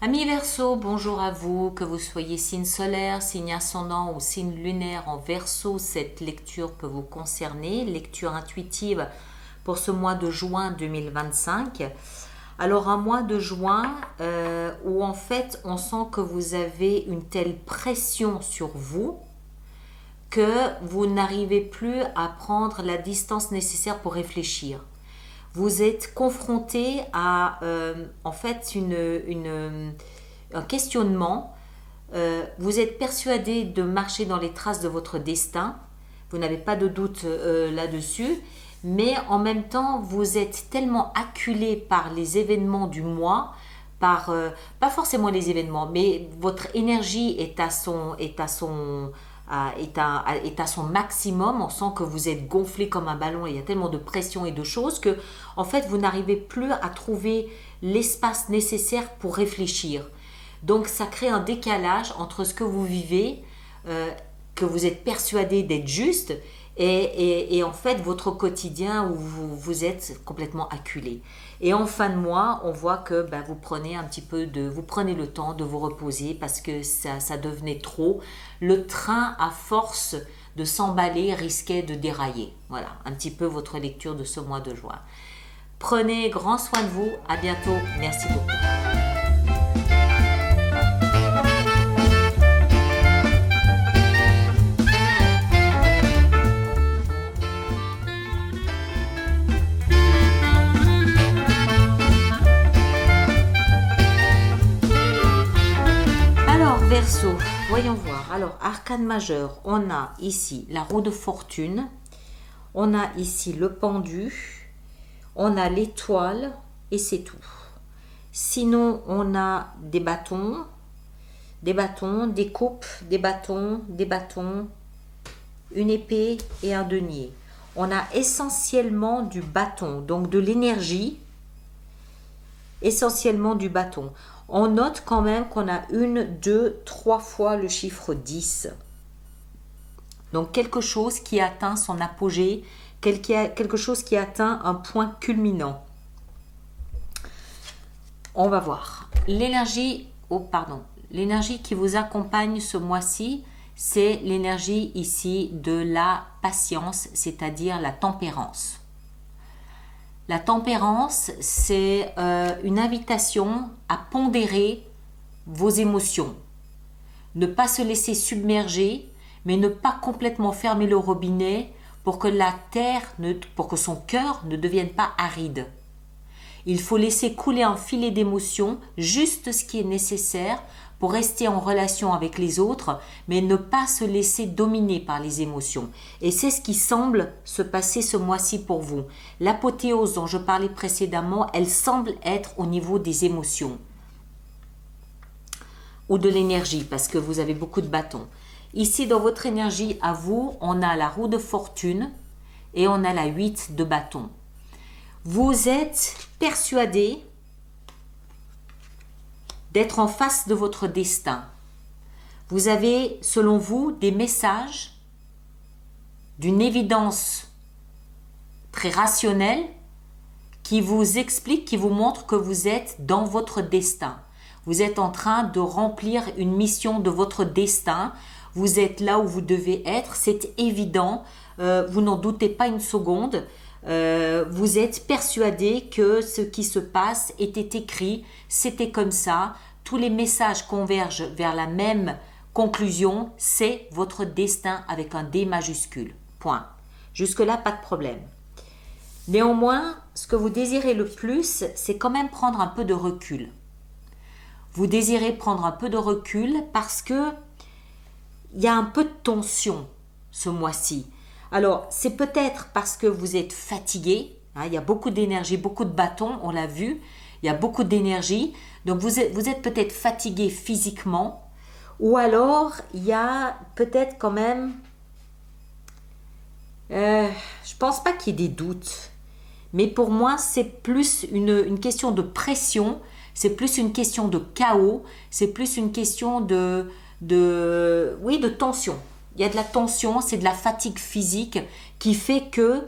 Amis Verseau, bonjour à vous, que vous soyez signe solaire, signe ascendant ou signe lunaire en Verseau, cette lecture peut vous concerner, lecture intuitive pour ce mois de juin 2025. Alors un mois de juin où en fait on sent que vous avez une telle pression sur vous que vous n'arrivez plus à prendre la distance nécessaire pour réfléchir. Vous êtes confronté à en fait un questionnement. Vous êtes persuadé de marcher dans les traces de votre destin. Vous n'avez pas de doute là-dessus. Mais en même temps, vous êtes tellement acculé par les événements du mois, pas forcément les événements, mais votre énergie est à son maximum. On sent que vous êtes gonflé comme un ballon et il y a tellement de pression et de choses que, en fait, vous n'arrivez plus à trouver l'espace nécessaire pour réfléchir. Donc, ça crée un décalage entre ce que vous vivez, que vous êtes persuadé d'être juste, et en fait, votre quotidien où vous êtes complètement acculé. Et en fin de mois, on voit que vous prenez vous prenez le temps de vous reposer parce que ça devenait trop. Le train, à force de s'emballer, risquait de dérailler. Voilà, un petit peu votre lecture de ce mois de juin. Prenez grand soin de vous. À bientôt. Merci beaucoup. Alors, Verseau, voyons voir. Alors, arcane majeur, on a ici la roue de fortune, on a ici le pendu, on a l'étoile et c'est tout. Sinon, on a des bâtons, des coupes, des bâtons, une épée et un denier. On a essentiellement du bâton, donc de l'énergie, essentiellement du bâton. On note quand même qu'on a une, deux, trois fois le chiffre 10. Donc quelque chose qui atteint son apogée, quelque chose qui atteint un point culminant. On va voir. L'énergie qui vous accompagne ce mois-ci, c'est l'énergie ici de la patience, c'est-à-dire la tempérance. La tempérance, c'est une invitation à pondérer vos émotions. Ne pas se laisser submerger, mais ne pas complètement fermer le robinet pour que pour que son cœur ne devienne pas aride. Il faut laisser couler un filet d'émotions, juste ce qui est nécessaire pour rester en relation avec les autres, mais ne pas se laisser dominer par les émotions. Et c'est ce qui semble se passer ce mois-ci pour vous. L'apothéose dont je parlais précédemment, elle semble être au niveau des émotions ou de l'énergie, parce que vous avez beaucoup de bâtons. Ici, dans votre énergie à vous, on a la roue de fortune et on a la 8 de bâton. Vous êtes persuadé d'être en face de votre destin. Vous avez, selon vous, des messages d'une évidence très rationnelle qui vous expliquent, qui vous montrent que vous êtes dans votre destin. Vous êtes en train de remplir une mission de votre destin. Vous êtes là où vous devez être. C'est évident. Vous n'en doutez pas une seconde. Vous êtes persuadé que ce qui se passe était écrit, c'était comme ça, tous les messages convergent vers la même conclusion, c'est votre destin avec un D majuscule. Point. Jusque-là, pas de problème. Néanmoins, ce que vous désirez le plus, c'est quand même prendre un peu de recul. Vous désirez prendre un peu de recul parce que il y a un peu de tension ce mois-ci. Alors, c'est peut-être parce que vous êtes fatigué, hein, il y a beaucoup d'énergie, beaucoup de bâtons, on l'a vu, il y a beaucoup d'énergie, donc vous êtes peut-être fatigué physiquement, ou alors il y a peut-être quand même, je pense pas qu'il y ait des doutes, mais pour moi c'est plus une question de pression, c'est plus une question de chaos, c'est plus une question de tension. Il y a de la tension, c'est de la fatigue physique qui fait que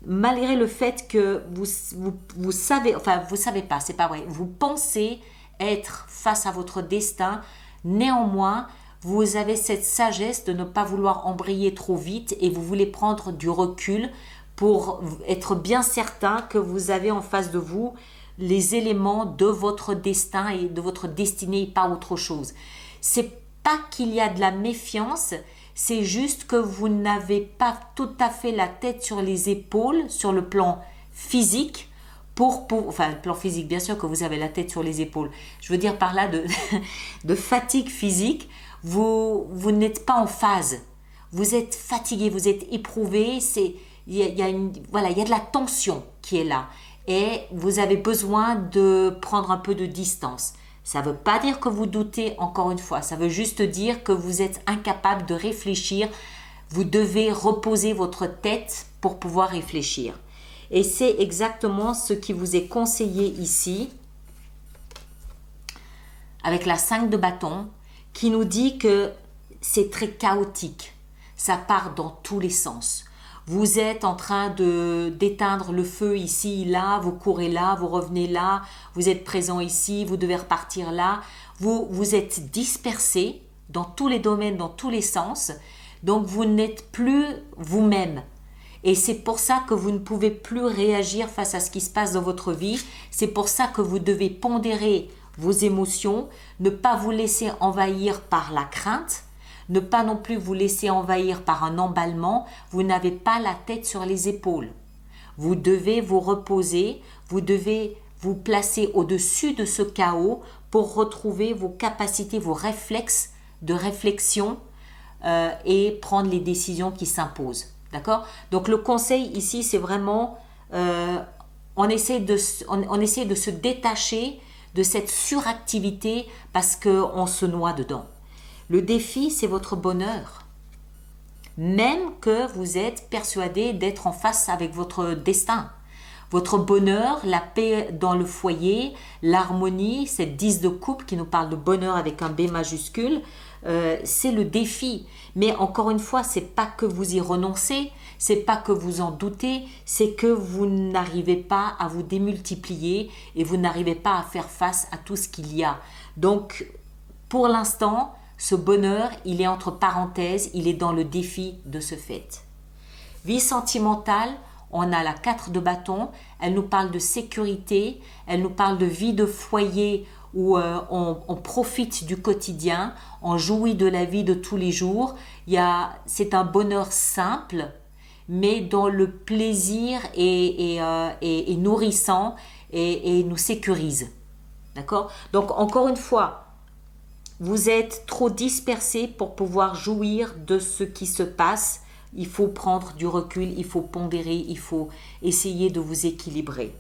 malgré le fait que vous savez, enfin vous savez pas, c'est pas vrai, vous pensez être face à votre destin. Néanmoins, vous avez cette sagesse de ne pas vouloir embrayer trop vite et vous voulez prendre du recul pour être bien certain que vous avez en face de vous les éléments de votre destin et de votre destinée et pas autre chose. C'est pas qu'il y a de la méfiance, c'est juste que vous n'avez pas tout à fait la tête sur les épaules sur le plan physique enfin le plan physique, bien sûr que vous avez la tête sur les épaules. Je veux dire par là de fatigue physique, vous n'êtes pas en phase. Vous êtes fatigué, vous êtes éprouvé, il y a de la tension qui est là et vous avez besoin de prendre un peu de distance. Ça ne veut pas dire que vous doutez, encore une fois, ça veut juste dire que vous êtes incapable de réfléchir. Vous devez reposer votre tête pour pouvoir réfléchir. Et c'est exactement ce qui vous est conseillé ici, avec la 5 de bâton, qui nous dit que c'est très chaotique. Ça part dans tous les sens. Vous êtes en train d'éteindre le feu ici, là, vous courez là, vous revenez là, vous êtes présent ici, vous devez repartir là. Vous êtes dispersé dans tous les domaines, dans tous les sens. Donc vous n'êtes plus vous-même. Et c'est pour ça que vous ne pouvez plus réagir face à ce qui se passe dans votre vie. C'est pour ça que vous devez pondérer vos émotions, ne pas vous laisser envahir par la crainte, ne pas non plus vous laisser envahir par un emballement. Vous n'avez pas la tête sur les épaules. Vous devez vous reposer, vous devez vous placer au-dessus de ce chaos pour retrouver vos capacités, vos réflexes de réflexion et prendre les décisions qui s'imposent. D'accord? Donc le conseil ici, c'est vraiment, on essaie de se détacher de cette suractivité parce qu'on se noie dedans. Le défi, c'est votre bonheur. Même que vous êtes persuadé d'être en face avec votre destin. Votre bonheur, la paix dans le foyer, l'harmonie, cette 10 de coupe qui nous parle de bonheur avec un B majuscule, c'est le défi. Mais encore une fois, c'est pas que vous y renoncez, c'est pas que vous en doutez, c'est que vous n'arrivez pas à vous démultiplier et vous n'arrivez pas à faire face à tout ce qu'il y a. Donc, pour l'instant, ce bonheur, il est entre parenthèses, il est dans le défi de ce fait. Vie sentimentale, on a la 4 de bâton, elle nous parle de sécurité, elle nous parle de vie de foyer où on profite du quotidien, on jouit de la vie de tous les jours. C'est un bonheur simple, mais dont le plaisir est nourrissant et nous sécurise. D'accord? Donc encore une fois, vous êtes trop dispersé pour pouvoir jouir de ce qui se passe. Il faut prendre du recul, il faut pondérer, il faut essayer de vous équilibrer.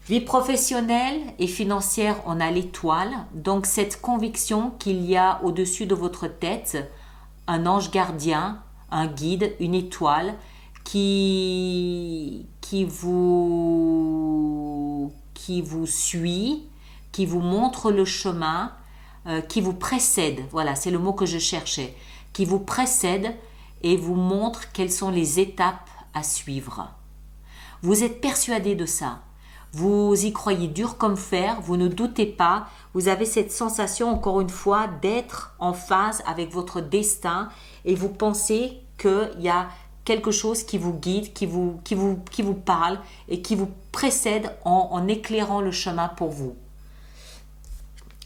Vie professionnelle et financière, on a l'étoile. Donc cette conviction qu'il y a au-dessus de votre tête un ange gardien, un guide, une étoile qui vous suit, qui vous montre le chemin, qui vous précède. Voilà, c'est le mot que je cherchais. Qui vous précède et vous montre quelles sont les étapes à suivre. Vous êtes persuadé de ça. Vous y croyez dur comme fer, vous ne doutez pas, vous avez cette sensation encore une fois d'être en phase avec votre destin et vous pensez qu'il y a quelque chose qui vous guide, qui vous parle et qui vous précède en éclairant le chemin pour vous.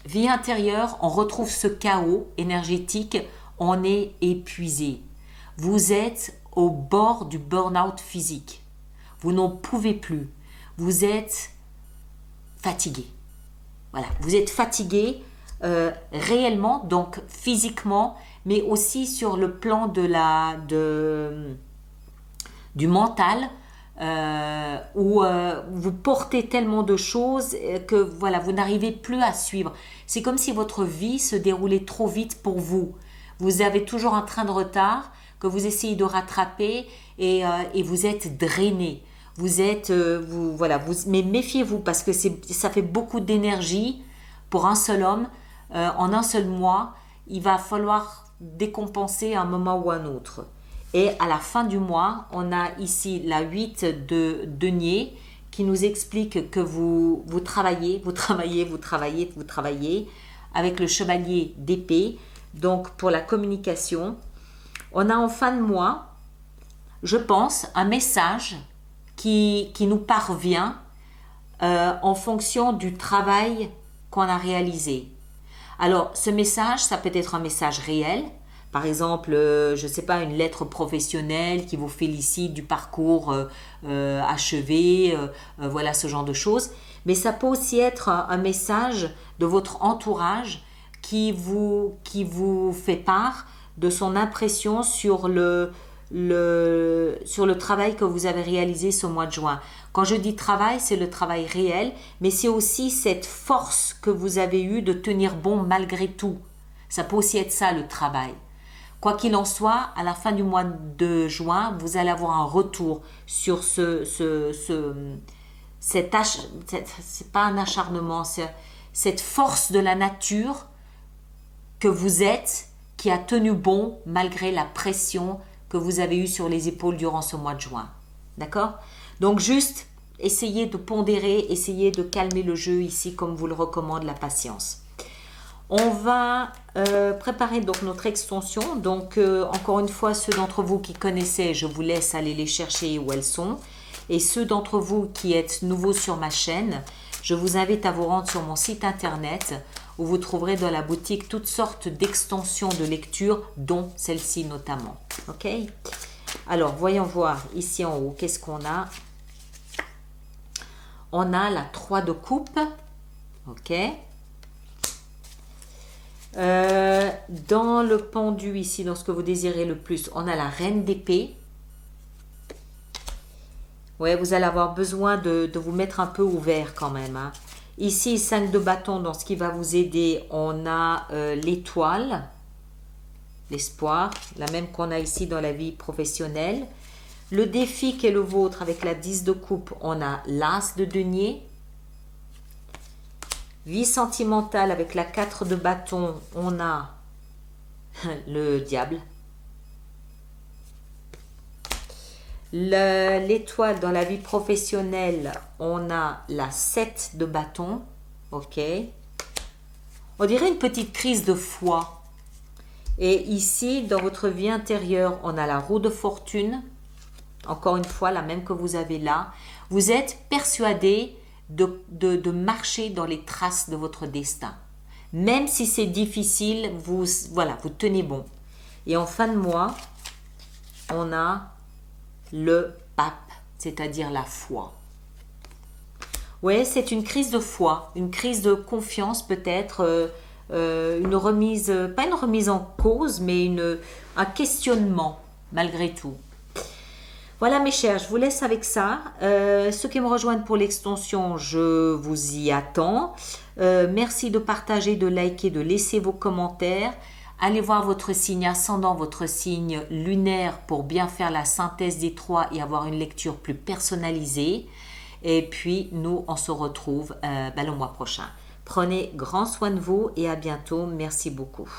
Vie intérieure, on retrouve ce chaos énergétique, on est épuisé. Vous êtes au bord du burn-out physique. Vous n'en pouvez plus. Vous êtes fatigué. Voilà, vous êtes fatigué réellement, donc physiquement, mais aussi sur le plan du mental, où vous portez tellement de choses que voilà, vous n'arrivez plus à suivre. C'est comme si votre vie se déroulait trop vite pour vous. Vous avez toujours un train de retard que vous essayez de rattraper et vous êtes drainé. Mais méfiez-vous parce que ça fait beaucoup d'énergie pour un seul homme. En un seul mois, il va falloir décompenser à un moment ou à un autre. Et à la fin du mois, on a ici la 8 de denier qui nous explique que vous travaillez avec le chevalier d'épée, donc pour la communication. On a en fin de mois, je pense, un message qui nous parvient en fonction du travail qu'on a réalisé. Alors, ce message, ça peut être un message réel. Par exemple, je ne sais pas, une lettre professionnelle qui vous félicite du parcours achevé, voilà ce genre de choses. Mais ça peut aussi être un message de votre entourage qui vous fait part de son impression sur le travail que vous avez réalisé ce mois de juin. Quand je dis travail, c'est le travail réel, mais c'est aussi cette force que vous avez eue de tenir bon malgré tout. Ça peut aussi être ça le travail. Quoi qu'il en soit, à la fin du mois de juin, vous allez avoir un retour sur c'est pas un acharnement, c'est cette force de la nature que vous êtes, qui a tenu bon malgré la pression que vous avez eue sur les épaules durant ce mois de juin. D'accord? Donc juste, essayez de pondérer, essayez de calmer le jeu ici comme vous le recommande la patience. On va préparer donc notre extension. Donc encore une fois, ceux d'entre vous qui connaissaient, je vous laisse aller les chercher où elles sont. Et ceux d'entre vous qui êtes nouveaux sur ma chaîne, je vous invite à vous rendre sur mon site internet où vous trouverez dans la boutique toutes sortes d'extensions de lecture, dont celle-ci notamment. Ok? Alors, voyons voir ici en haut, qu'est-ce qu'on a? On a la 3 de coupe. Ok? Dans le pendu ici, dans ce que vous désirez le plus, on a la reine d'épée. Ouais, vous allez avoir besoin de vous mettre un peu ouvert quand même. Hein. Ici, 5 de bâton, dans ce qui va vous aider, on a l'étoile, l'espoir, la même qu'on a ici dans la vie professionnelle. Le défi qui est le vôtre avec la 10 de coupe, on a l'as de denier. Vie sentimentale avec la 4 de bâton, on a le diable. L'étoile dans la vie professionnelle, on a la 7 de bâton. Ok. On dirait une petite crise de foi. Et ici, dans votre vie intérieure, on a la roue de fortune. Encore une fois, la même que vous avez là. Vous êtes persuadé de marcher dans les traces de votre destin. Même si c'est difficile, vous tenez bon. Et en fin de mois, on a le pape, c'est-à-dire la foi. Ouais, c'est une crise de foi, une crise de confiance peut-être, une remise, pas une remise en cause, mais un questionnement malgré tout. Voilà mes chers, je vous laisse avec ça. Ceux qui me rejoignent pour l'extension, je vous y attends. Merci de partager, de liker, de laisser vos commentaires. Allez voir votre signe ascendant, votre signe lunaire pour bien faire la synthèse des trois et avoir une lecture plus personnalisée. Et puis, nous, on se retrouve le mois prochain. Prenez grand soin de vous et à bientôt. Merci beaucoup.